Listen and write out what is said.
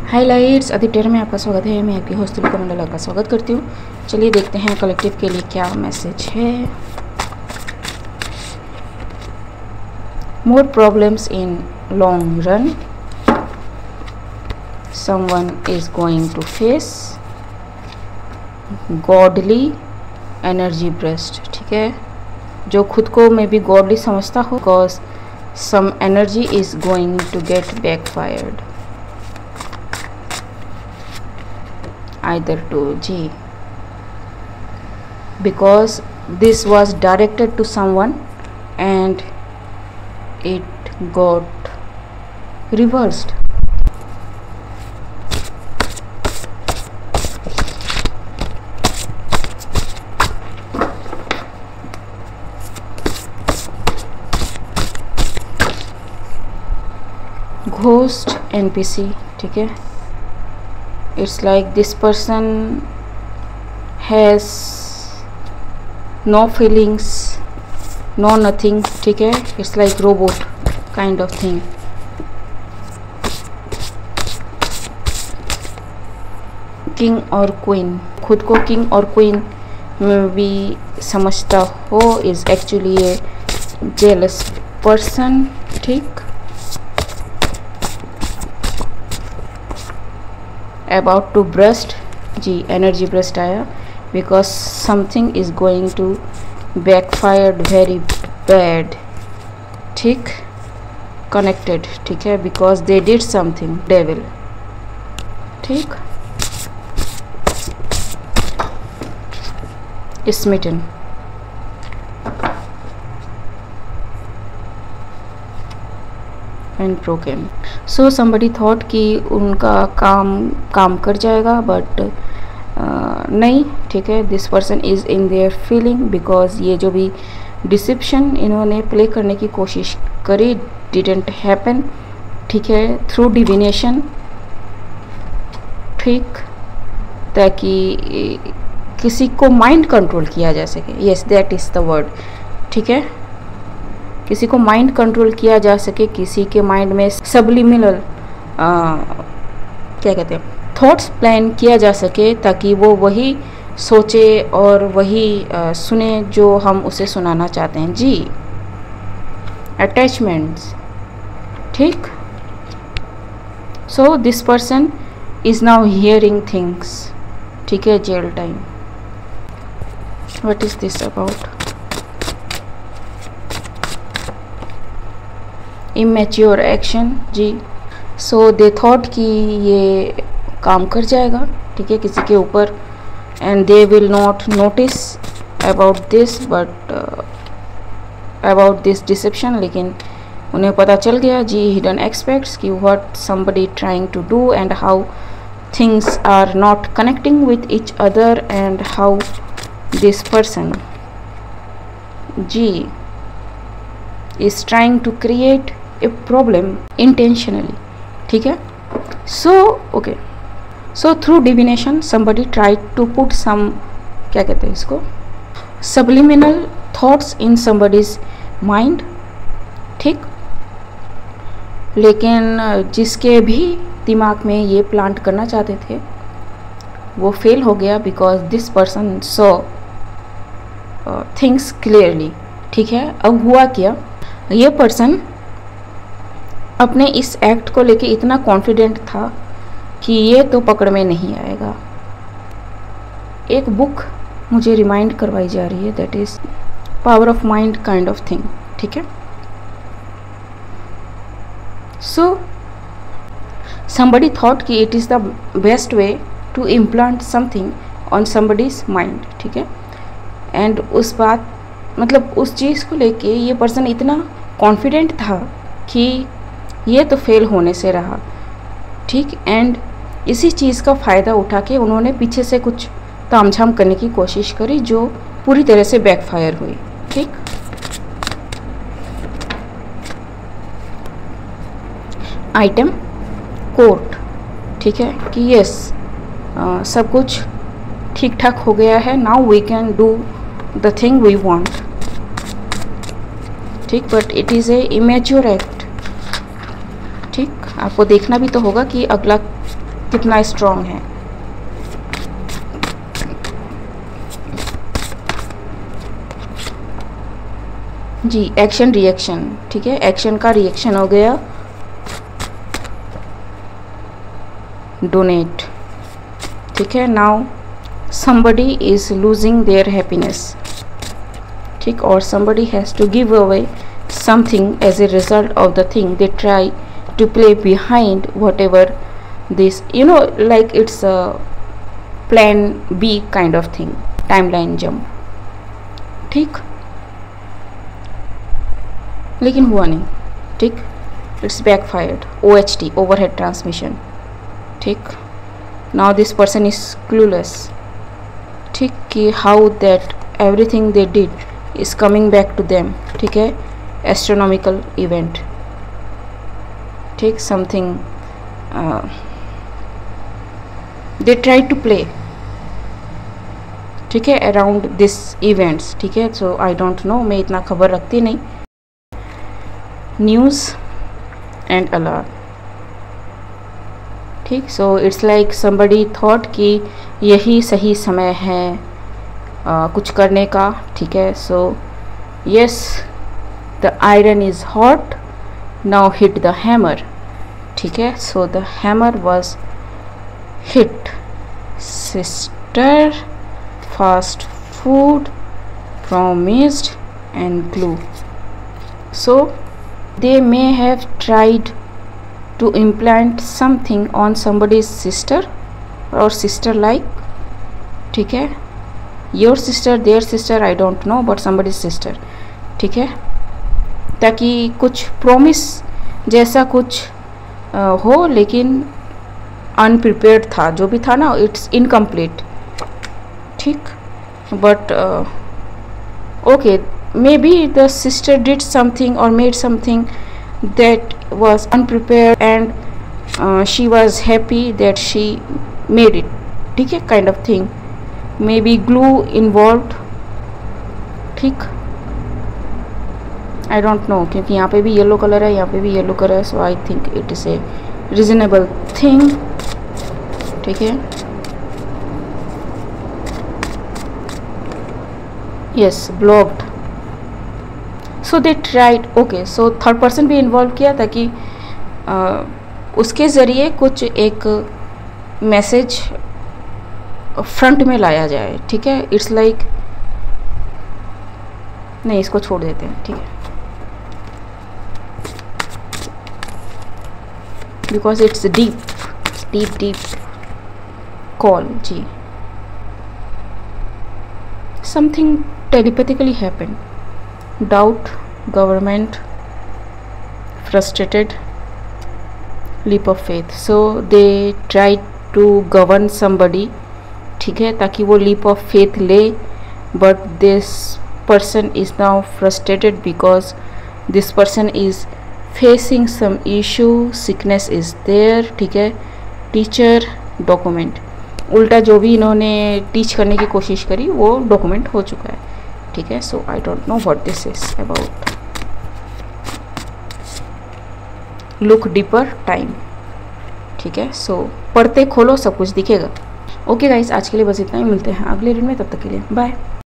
Highlights Aditya में आपका स्वागत है। मैं आपकी होस्ट तुलिका मंडला का स्वागत करती हूँ। चलिए देखते हैं कलेक्टिव के लिए क्या मैसेज है। More problems in long run, someone is going to face godly energy breast. ठीक है, जो खुद को मे बी गॉडली समझता हो, because some energy is going to get backfired either to G, because this was directed to someone and it got reversed. Ghost NPC, ठीक है। It's like this person has no feelings, no nothing, ठीक है। It's like robot kind of thing. King और Queen, खुद को King और Queen में भी समझता हो, is actually a jealous person, ठीक। About to burst, जी एनर्जी ब्रस्ट आया, because something is going to backfired very bad, ठीक। कनेक्टेड, ठीक है, because they did something devil, ठीक। Smitten, and broken. So somebody thought कि उनका काम कर जाएगा, बट नहीं, ठीक है। This person is in their feeling, because ये जो भी डिसेप्शन इन्होंने प्ले करने की कोशिश करी डिडेंट हैपन, ठीक है, थ्रू डिविनेशन, ठीक, ताकि किसी को माइंड कंट्रोल किया जा सके। Yes, that is the word, ठीक है। किसी को माइंड कंट्रोल किया जा सके, किसी के माइंड में सबलिमिनल क्या कहते हैं, थॉट्स प्लान किया जा सके, ताकि वो वही सोचे और वही सुने जो हम उसे सुनाना चाहते हैं। जी, अटैचमेंट्स, ठीक। So this person is now hearing things, ठीक है। Jail time, what is this about? Immature action, जी। सो दे थॉट कि ये काम कर जाएगा, ठीक है, किसी के ऊपर, and they will not notice about this, but about this deception, लेकिन उन्हें पता चल गया, जी, हिडन एक्सपेक्ट्स कि what somebody trying to do and how things are not connecting with each other, and how this person, जी, is trying to create a problem intentionally, ठीक है। So okay, so through divination somebody tried to put some, क्या कहते हैं इसको, subliminal thoughts in somebody's mind, ठीक। लेकिन जिसके भी दिमाग में ये प्लांट करना चाहते थे वो फेल हो गया, because this person saw things clearly, ठीक है। अब हुआ क्या, ये पर्सन अपने इस एक्ट को लेके इतना कॉन्फिडेंट था कि ये तो पकड़ में नहीं आएगा। एक बुक मुझे रिमाइंड करवाई जा रही है, that is power of mind kind of thing, ठीक है। सो समबडी थॉट कि it is the best way to implant something on somebody's mind, ठीक है। एंड उस बात, मतलब उस चीज़ को लेके ये पर्सन इतना कॉन्फिडेंट था कि ये तो फेल होने से रहा, ठीक। एंड इसी चीज़ का फ़ायदा उठा के उन्होंने पीछे से कुछ तामझाम करने की कोशिश करी, जो पूरी तरह से बैकफायर हुई, ठीक। आइटम कोर्ट, ठीक है, कि यस सब कुछ ठीक ठाक हो गया है, now we can do the thing we want, ठीक। But it is a immature act, ठीक। आपको देखना भी तो होगा कि अगला कितना स्ट्रॉन्ग है। जी एक्शन रिएक्शन, ठीक है, एक्शन का रिएक्शन हो गया डोनेट, ठीक है। Now somebody is losing their happiness, ठीक, और somebody has to give away something as a result of the thing they try to play behind whatever this, you know, like it's a plan B kind of thing, timeline jump, ठीक, लेकिन हुआ नहीं, ठीक, it's backfired, OHT overhead transmission, ठीक। Now this person is clueless, ठीक, कि how that everything they did is coming back to them, ठीक है, एस्ट्रोनॉमिकल इवेंट, ठीक, something they try to play, ठीक है, अराउंड दिस इवेंट्स, ठीक है। सो आई डोंट नो, मैं इतना खबर रखती नहीं। न्यूज़ एंड अलार्म, ठीक, so it's like somebody thought कि यही सही समय है कुछ करने का, ठीक है। So yes the iron is hot, now hit the hammer, ठीक है। So the hammer was hit, sister, fast food, promised and glue. So they may have tried to implant something on somebody's sister or sister like, ठीक है, your sister, their sister, I don't know, but somebody's sister, ठीक है, ताकि कुछ promise जैसा कुछ हो, लेकिन अनप्रिपेयर्ड था, जो भी था ना, इट्स इनकम्प्लीट, ठीक। But okay, maybe the sister did something और made something that was unprepared and she was happy that she made it, ठीक है, kind of thing, maybe glue involved, ठीक, I don't know, क्योंकि यहाँ पे भी yellow colour है, यहाँ पे भी येलो कलर है, so I think it is a reasonable thing, ठीक है। yes, blocked, so they tried, okay, so third person भी इन्वॉल्व किया ताकि उसके ज़रिए कुछ एक मैसेज फ्रंट में लाया जाए, ठीक है। इट्स लाइक नहीं, इसको छोड़ देते हैं, ठीक है, because it's deep deep deep call, जी। Something telepathically happened, doubt, government, frustrated, leap of faith, so they tried to govern somebody, ठीक है, ताकि वो leap of faith ले, but this person is now frustrated because this person is facing some issue, sickness is there, ठीक है। Teacher, document, उल्टा जो भी इन्होंने टीच करने की कोशिश करी वो डॉक्यूमेंट हो चुका है, ठीक है। So I don't know what this is about. Look deeper, time, ठीक है। सो पढ़ते खोलो, सब कुछ दिखेगा। ओके गाइस, आज के लिए बस इतना ही, मिलते हैं अगले रीड में, तब तक के लिए बाय।